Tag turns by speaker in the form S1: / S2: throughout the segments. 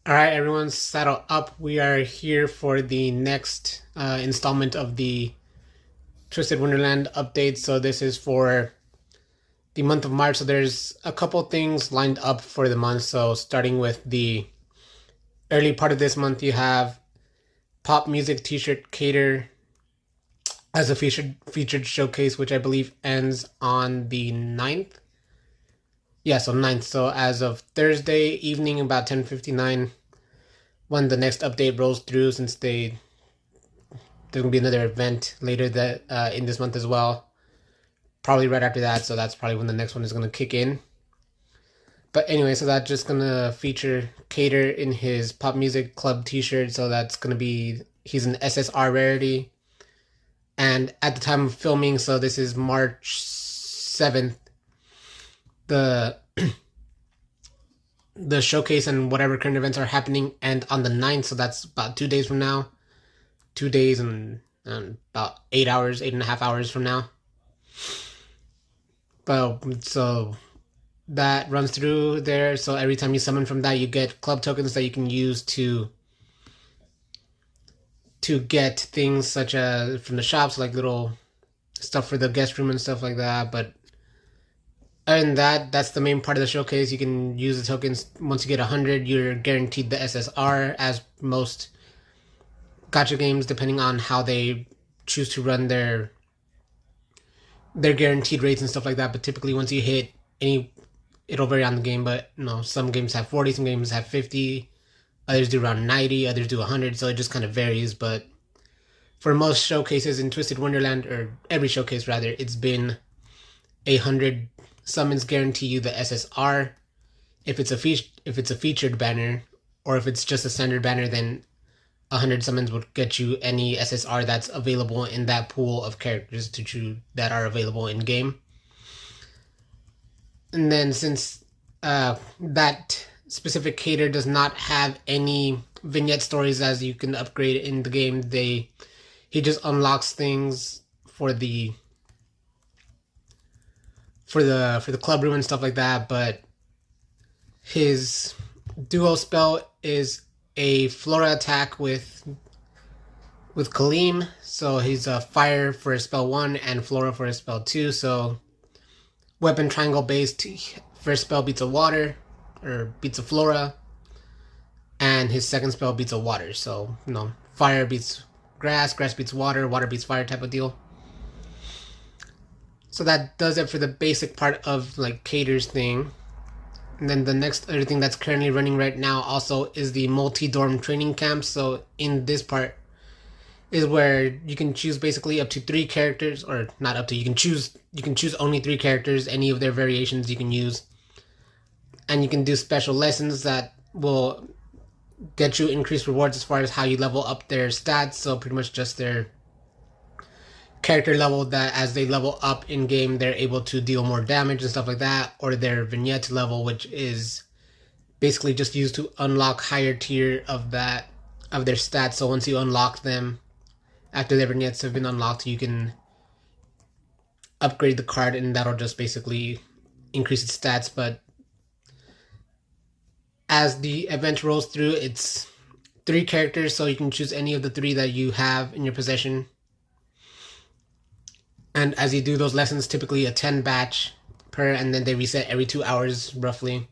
S1: All right, everyone, saddle up. We are here for the next installment of the Twisted Wonderland update. So this is for the month of March. So there's a couple things lined up for the month. So starting with the early part of this month, you have Pop Music T-shirt Cater as a featured showcase, which I believe ends on the 9th. Yeah, so 9th. So as of Thursday evening, about 10:59, when the next update rolls through, since there's gonna be another event later that in this month as well, probably right after that. So that's probably when the next one is gonna kick in. But anyway, so that's just gonna feature Cater in his Pop Music Club T-shirt. So that's gonna be he's an SSR rarity, and at the time of filming, so this is March 7th. The the showcase and whatever current events are happening and on the 9th, so that's about 2 days from now. 2 days and about 8 hours, 8.5 hours from now. But so that runs through there. So every time you summon from that, you get club tokens that you can use to get things such as from the shops, like little stuff for the guest room and stuff like that. But other than that, that's the main part of the showcase. You can use the tokens. Once you get 100, you're guaranteed the SSR, as most gacha games, depending on how they choose to run their guaranteed rates and stuff like that. But typically, once you hit any, it'll vary on the game. But some games have 40, some games have 50, others do around 90, others do 100. So it just kind of varies. But for most showcases in Twisted Wonderland, or every showcase rather, it's been 100 summons guarantee you the SSR. If it's a featured banner, or if it's just a standard banner, then 100 summons would get you any SSR that's available in that pool of characters to choose that are available in game. And then since that specific cater does not have any vignette stories as you can upgrade in the game, he just unlocks things for the club room and stuff like that. But his duo spell is a Flora attack with Kaleem. So he's a fire for his spell 1 and Flora for his spell 2. So weapon triangle based, first spell beats a water, or beats a Flora, and his second spell beats a water. So fire beats grass, grass beats water, water beats fire type of deal. So that does it for the basic part of like Cater's thing. And then the next other thing that's currently running right now also is the multi-dorm training camp. So in this part is where you can choose basically up to 3 characters, or not up to, you can choose only 3 characters, any of their variations you can use. And you can do special lessons that will get you increased rewards as far as how you level up their stats. So pretty much just their character level, that as they level up in game, they're able to deal more damage and stuff like that, or their vignette level, which is basically just used to unlock higher tier of their stats. So once you unlock them, after their vignettes have been unlocked, you can upgrade the card, and that'll just basically increase its stats. But as the event rolls through, it's 3 characters, so you can choose any of the 3 that you have in your possession. And as you do those lessons, typically a 10 batch per, and then they reset every 2 hours roughly.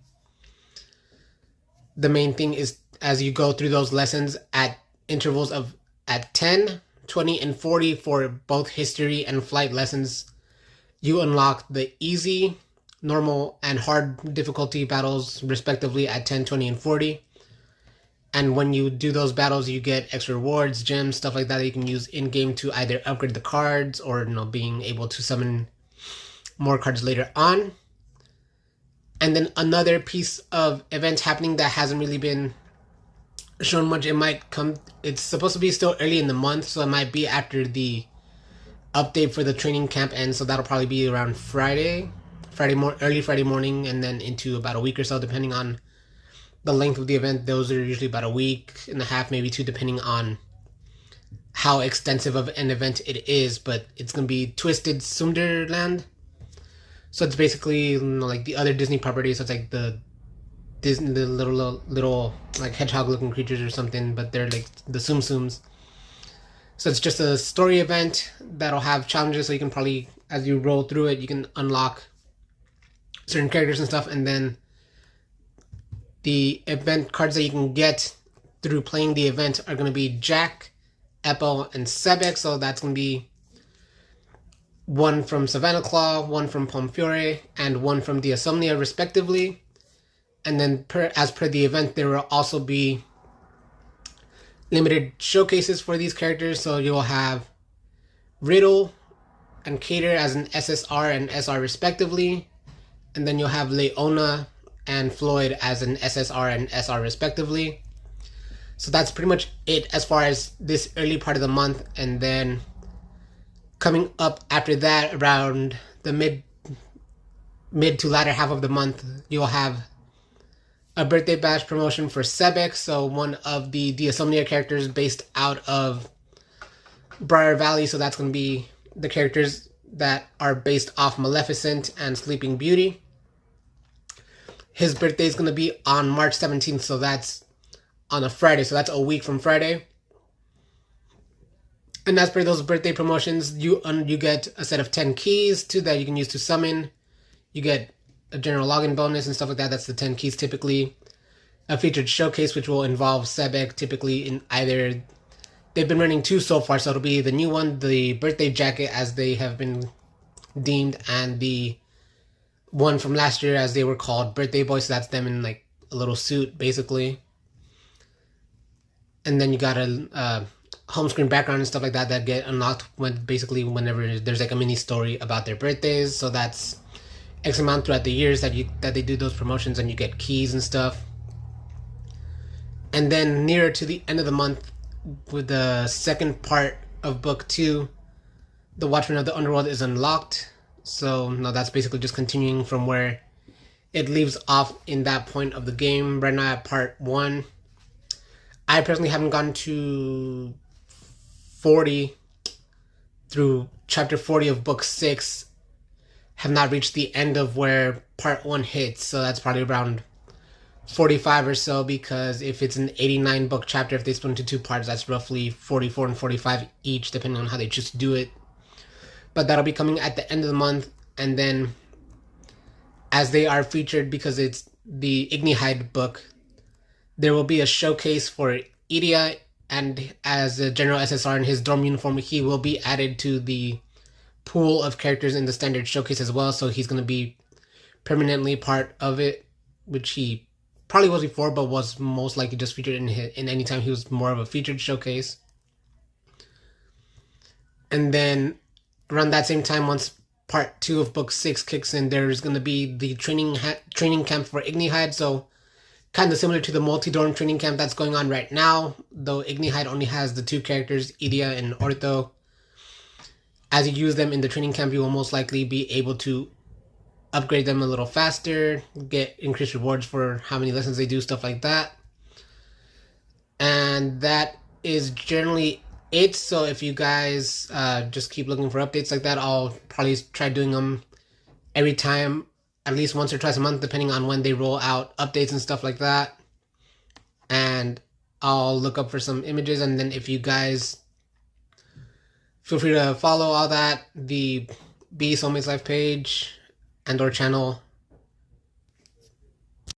S1: The main thing is, as you go through those lessons at intervals of at 10, 20, and 40 for both history and flight lessons, you unlock the easy, normal, and hard difficulty battles respectively at 10, 20, and 40. And when you do those battles, you get extra rewards, gems, stuff like that you can use in-game to either upgrade the cards or being able to summon more cards later on. And then another piece of event happening that hasn't really been shown much, it's supposed to be still early in the month, so it might be after the update for the training camp ends. So that'll probably be around early Friday morning, and then into about a week or so, depending on the length of the event. Those are usually about a week and a half, maybe 2, depending on how extensive of an event it is. But it's going to be Twisted Sunderland. So it's basically like the other Disney properties. So it's like the Disney, the little like hedgehog-looking creatures or something, but they're like the Tsum Tsums. So it's just a story event that'll have challenges, so you can probably, as you roll through it, you can unlock certain characters and stuff, and then the event cards that you can get through playing the event are going to be Jack, Eppo, and Sebek. So that's going to be one from Savannah Claw, one from Pomfiore, and one from the Insomnia, respectively. And then as per the event, there will also be limited showcases for these characters. So you'll have Riddle and Cater as an SSR and SR, respectively. And then you'll have Leona and Floyd as an SSR and SR, respectively. So that's pretty much it as far as this early part of the month. And then coming up after that, around the mid to latter half of the month, you'll have a birthday bash promotion for Sebek. So one of the Insomnia characters based out of Briar Valley. So that's going to be the characters that are based off Maleficent and Sleeping Beauty. His birthday is going to be on March 17th, so that's on a Friday, so that's a week from Friday. And as per those birthday promotions, you get a set of 10 keys too that you can use to summon. You get a general login bonus and stuff like that. That's the 10 keys typically. A featured showcase, which will involve Sebek, typically in either... They've been running 2 so far, so it'll be the new one, the birthday jacket, as they have been deemed, and the one from last year, as they were called Birthday Boys. So that's them in like a little suit, basically. And then you got a home screen background and stuff like that that get unlocked whenever there's like a mini story about their birthdays. So that's X amount throughout the years that they do those promotions, and you get keys and stuff. And then nearer to the end of the month, with the second part of book 2, the Watchman of the Underworld is unlocked. So no, that's basically just continuing from where it leaves off in that point of the game. Right now at part 1. I personally haven't gotten to 40 through chapter 40 of book 6. Have not reached the end of where part 1 hits. So that's probably around 45 or so, because if it's an 89 book chapter, if they split into 2 parts, that's roughly 44 and 45 each, depending on how they choose to do it. But that'll be coming at the end of the month. And then as they are featured, because it's the Ignihide book, there will be a showcase for Iria, and as a general SSR in his dorm uniform, he will be added to the pool of characters in the standard showcase as well. So he's going to be permanently part of it, which he probably was before, but was most likely just featured in any time he was more of a featured showcase. And then around that same time, once part 2 of book 6 kicks in, there's going to be the training camp for Ignihide. So kind of similar to the multi-dorm training camp that's going on right now, though Ignihide only has the 2 characters, Idia and Ortho. As you use them in the training camp, you will most likely be able to upgrade them a little faster, get increased rewards for how many lessons they do, stuff like that. And that is generally it. So if you guys just keep looking for updates like that, I'll probably try doing them every time, at least once or twice a month, depending on when they roll out updates and stuff like that. And I'll look up for some images, and then if you guys feel free to follow all that, the B Soulmates Life page and or channel